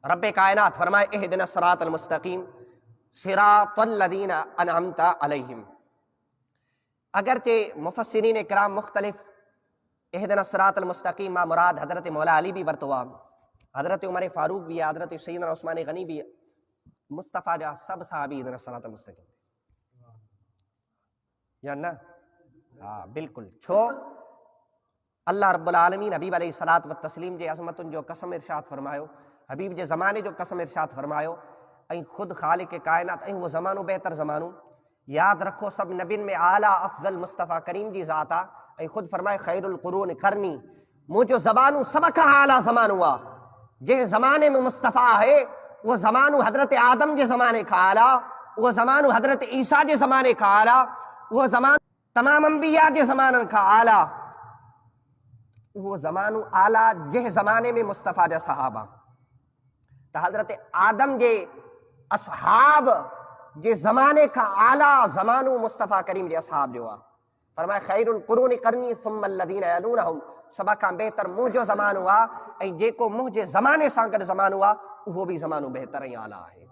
रब्बे कायनात फरमाए इहदिना सिरातल मुस्तकीम सिरातल लदीना अनअमता अलैहिम। अगरचे मुफस्सिरीन इकराम मुख्तलिफ इहदिना सिरातल मुस्तकीम मा मुराद हजरत मौला अली भी बरतवा, हजरत उमर फारूक भी, हजरत सैयदना उस्मान गनी भी, मुस्तफ़ा जा सब सहाबी इहदिना सिरातल मुस्तकीम या ना। हाँ बिल्कुल। छो अल्लाह रब्बुल आलमीन हबीब अलैहिस्सलात व तस्लीम जे अज़मतुन जो कसम इरशाद फरमायो, हबीब जे ज़माने जो कसम इरशाद फरमायो, ऐं ख़ुद ख़ालिक़ कायनात ऐं वो ज़मानो बेहतर ज़मानो। याद रखो सब नबिन में आला अफ़ज़ल मुस्तफ़ा करीम जी ज़ात आ, ऐं ख़ुद फरमाए ख़ैरुल क़ुरून करनी, मुझो ज़मानो सब खां आला ज़मानो आ। जे ज़माने में मुस्तफ़ा है वो ज़मानो हज़रत आदम जे ज़माने खां आला, वो ज़मानो हज़रत ईसा जे ज़माने खां आला, वो ज़मानो तमाम अंबिया जे ज़माननि खां आला, वो ज़मानो आला जंहिं ज़माने में मुस्तफ़ा जा सहाबा। त हज़रत आदम जे असहाब जे ज़माने खां आला ज़मानो मुस्तफ़ा करीम जे असहाब जो आहे। फरमाए ख़ैरुल क़ुरून करनी सुम्मा लदीना यलूनहुम, सभ खां बहितर मुंहिंजो ज़मानो आहे, ऐं जेको मुंहिंजे ज़माने सां गॾु ज़मानो आहे उहो बि ज़मानो बहितर ऐं आला आहे।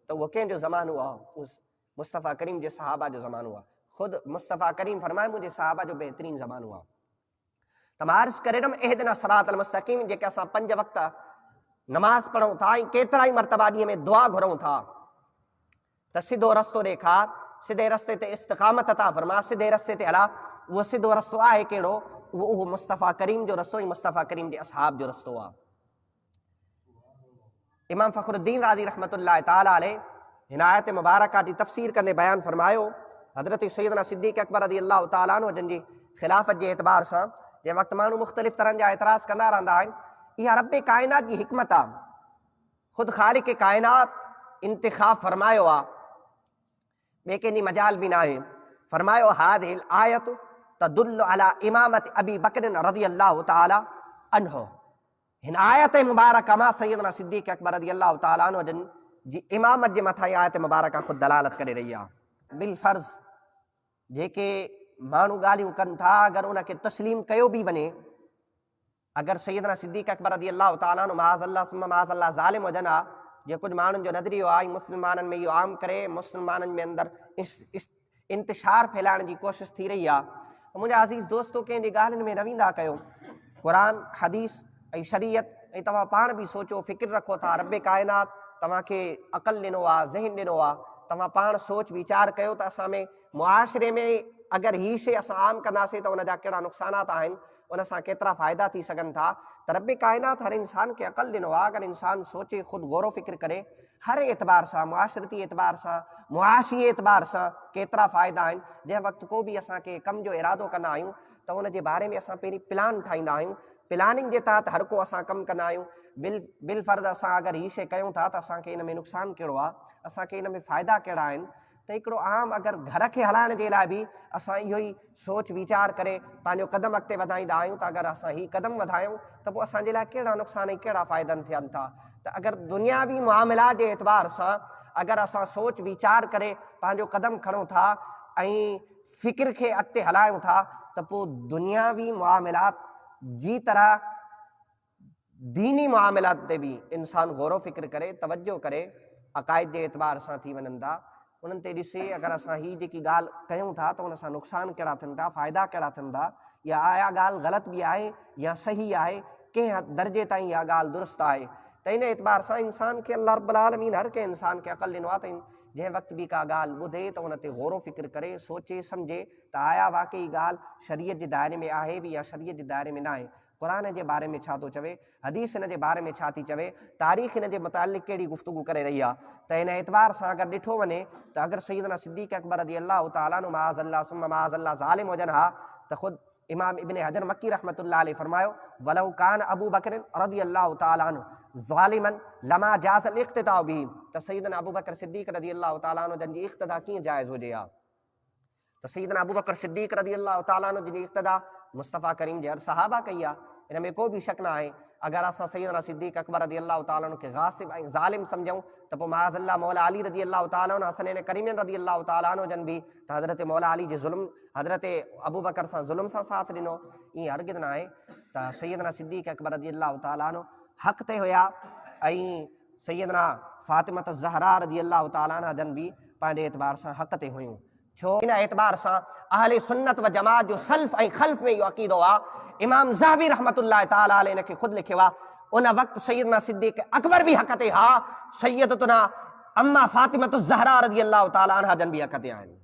त उहो कंहिंजो ज़मानो आहे? उस मुस्तफ़ा करीम जे सहाबा जो ज़मानो आहे। ख़ुदि मुस्तफ़ा करीम फरमाए मुंहिंजे सहाबा जो बहितरीन ज़मानो आहे। त मां अर्ज़ करे रहियुमि इहदिना सिरातल मुस्तक़ीम, जेके असां 5 वक़्त नमाज़ पढ़ूं था ऐं केतिरा ई मरतबा ॾींहं में दुआ घुरूं था, त सिधो रस्तो ॾेखार, सिधे रस्ते ते इस्तिक़ामत अता फरमा, सिधे रस्ते ते हला। उहो सिधो रस्तो आहे कहिड़ो? उहो मुस्तफ़ा करीम जो रस्तो ऐं मुस्तफ़ा करीम जे असहाब जो रस्तो आहे। इमाम फ़खरुद्दीन राज़ी रहमतुल्लाह ताला अलैह हिन आयत मुबारका जी तफ़सीर कंदे बयान फरमायो, हज़रत सैयदना सिद्दीक़ अकबर रज़ियल्लाहु ताला अन्हु जिन जी ख़िलाफ़त जे एतबार सां जंहिं वक़्तु माण्हू मुख़्तलिफ़ तरह जा एतिराज़ कंदा रहंदा आहिनि, इहा रब्बे कायनात जी हिकमत आहे। ख़ुदि ख़ालिक़ कायनात इंतिख़ाब फरमायो आहे, ॿिए कंहिंजी मजाल बि न आहे। फरमायो हादिहिल आयत तदुल्लु अला इमामत अबी बकर रज़ियल्लाहु ताला अन्हु। हिन आयत मुबारका मां सैयदना सिद्दीक़ अकबर रज़ियल्लाहु ताला अन्हु जिन जी इमामत जे मथां आयत मुबारका ख़ुदि दलालत करे रही आहे। बिल फ़र्ज़ जेके माण्हू ॻाल्हियूं कनि था, अगरि उनखे तस्लीम कयो बि वञे, अगरि सैयदना सिद्दीक़ अकबर रज़ियल्लाहु ताला अन्हु माज़अल्लाह सुम्मा माज़अल्लाह ज़ालिम हुजनि हा, जे कुझु माण्हुनि जो नज़रियो आहे, मुस्लमाननि में इहो आम करे मुस्लमाननि में अंदरि इंतिशार फैलाइण जी कोशिशि थी रही आहे। मुंहिंजा अज़ीज़ दोस्तो कंहिंजी ॻाल्हियुनि में न वेंदा कयो। क़ुरान हदीस ऐं शरीयत ऐं तव्हां पाण बि सोचो, फ़िक्र रखो था। रब्बे कायनात तव्हांखे अक़ल ॾिनो आहे, ज़हन ॾिनो आहे, तव्हां पाण सोच वीचार कयो त असां में मुआशिरे में अगरि हीअ शइ असां आम कंदासीं त उनजा कहिड़ा नुक़सानात आहिनि, उन सां केतिरा फ़ाइदा थी सघनि था। त रब्बे कायनात हर इंसान खे अक़ल ॾिनो आहे। अगरि इंसान सोचे, ख़ुदि गौर फ़िक्र करे, हर एतबार सां, मुआशरती एतबार सां, मुआशी एतबार सां केतिरा फ़ाइदा आहिनि। जंहिं वक़्तु को बि असांखे कम जो इरादो कंदा आहियूं त उन जे बारे में असां पहिरीं प्लान ठाहींदा आहियूं। प्लानिंग जे तहत हर को असां कमु कंदा आहियूं। बिल फ़र्ज़ असां अगरि हीअ शइ कयूं था त असांखे इन में नुक़सानु कहिड़ो आहे, असांखे इन में फ़ाइदा कहिड़ा आहिनि। त हिकिड़ो आम अगरि घर खे हलाइण जे लाइ बि असां इहो ई सोच वीचार करे पंहिंजो क़दम अॻिते वधाईंदा आहियूं त अगरि असां हीअ क़दम वधायूं त पोइ असांजे लाइ कहिड़ा नुक़सान ऐं कहिड़ा फ़ाइदनि थियनि था। त अगरि दुनियावी मामलात जे एतबार सां अगरि असां सोच वीचार करे पंहिंजो क़दम खणूं था ऐं फ़िक्र खे अॻिते हलायूं था त पोइ दुनियावी मामलात जी तरह दीनी मामलात ते बि इंसान गौर फ़िक्र करे, तवजो करे, अक़ाइद जे एतबार सां थी वञनि था। उन्हनि ते ॾिसे अगरि असां हीअ जेकी ॻाल्हि कयूं था त उन सां नुक़सान कहिड़ा थियनि था, फ़ाइदा कहिड़ा थियनि था, या आया ॻाल्हि ग़लति बि आहे या सही आहे, कंहिं दर्जे ताईं इहा ॻाल्हि दुरुस्त आहे। त इन एतबार सां इंसान खे अल्लाह रब्बुल आलमीन हर कंहिं इंसान खे अक़ल ॾिनो आहे त जंहिं वक़्तु बि का ॻाल्हि ॿुधे त उन ते गौर फ़िक्र करे, सोचे सम्झे त आया वाक़ई ॻाल्हि शरीयत जे दायरे में आहे बि या शरीयत जे दायरे में न आहे। क़ुरान जे बारे में छा थो चवे, हदीस हिन जे बारे में छा थी चवे, तारीख़ हिन जे मुतालिक़ कहिड़ी गुफ़्तगू करे रही आहे। त इन एतबार सां अगरि ॾिठो वञे त अगरि सैयदना सिद्दीक़ अकबर रज़ियल्लाहु ताला अन्हु माज़अल्लाह सुम्मा माज़अल्लाह ज़ालिम हुजनि हा, त ख़ुदि इमाम इब्न हजर मक्की रहमतुल्लाह अलैह फरमायो वलौ कान अबू बकर रज़ियल्लाहु ताला अन्हु ज़ालिमन लमा जाज़ल इक़्तिदा बिही। त सैयदना अबू बकर सिद्दीक़ रज़ियल्लाहु ताला अन्हु जन जी इक़्तिदा कीअं जाइज़ हुजे हा। त सैयदना अबू बकर सिद्दीक़ रज़ियल्लाहु ताला अन्हु जी इक़्तिदा मुस्तफ़ा करीम जे हर सहाबा कई आहे, इन में को बि शक न आहे। अगरि असां सैयदना सिद्दीक़ अकबर रज़ियल्लाहु ताला अन्हु खे गासिब ऐं ज़ालिम सम्झूं त पोइ माज़अल्लाह मौला अली रज़ियल्लाहु ताला अन्हु हसन करीम रज़ियल्लाहु ताला अन्हु जन बि त हज़रत मौला अली जे ज़ुल्म हज़रत अबू बकर सां ज़ुल्म सां साथ ॾिनो, ईअं हरगिज़ न आहे। त सैयदना सिद्दीक़ अकबर रज़ियल्लाहु ताला अन्हु हक़ ते हुया, ऐं सैयदना फातिमा ज़हरा रज़ियल्लाहु ताला अन्हा जन भी पंहिंजे एतबार सां हक़ ते हुयूं। छो इन एतबार सां अहले सुन्नत व जमात जो सल्फ ऐं खल्फ में इहो अक़ीदो आहे। इमाम ज़हबी रहमतुल्लाह ताला अलैह इन खे ख़ुदि लिखियो आहे, उन वक़्तु सैयदना सिद्दीक़ अकबर भी हक़ ते हा, सैयदतुना अम्मा फातिमा ज़हरा रज़ियल्लाहु ताला अन्हा जन भी हक़ ते आहिनि।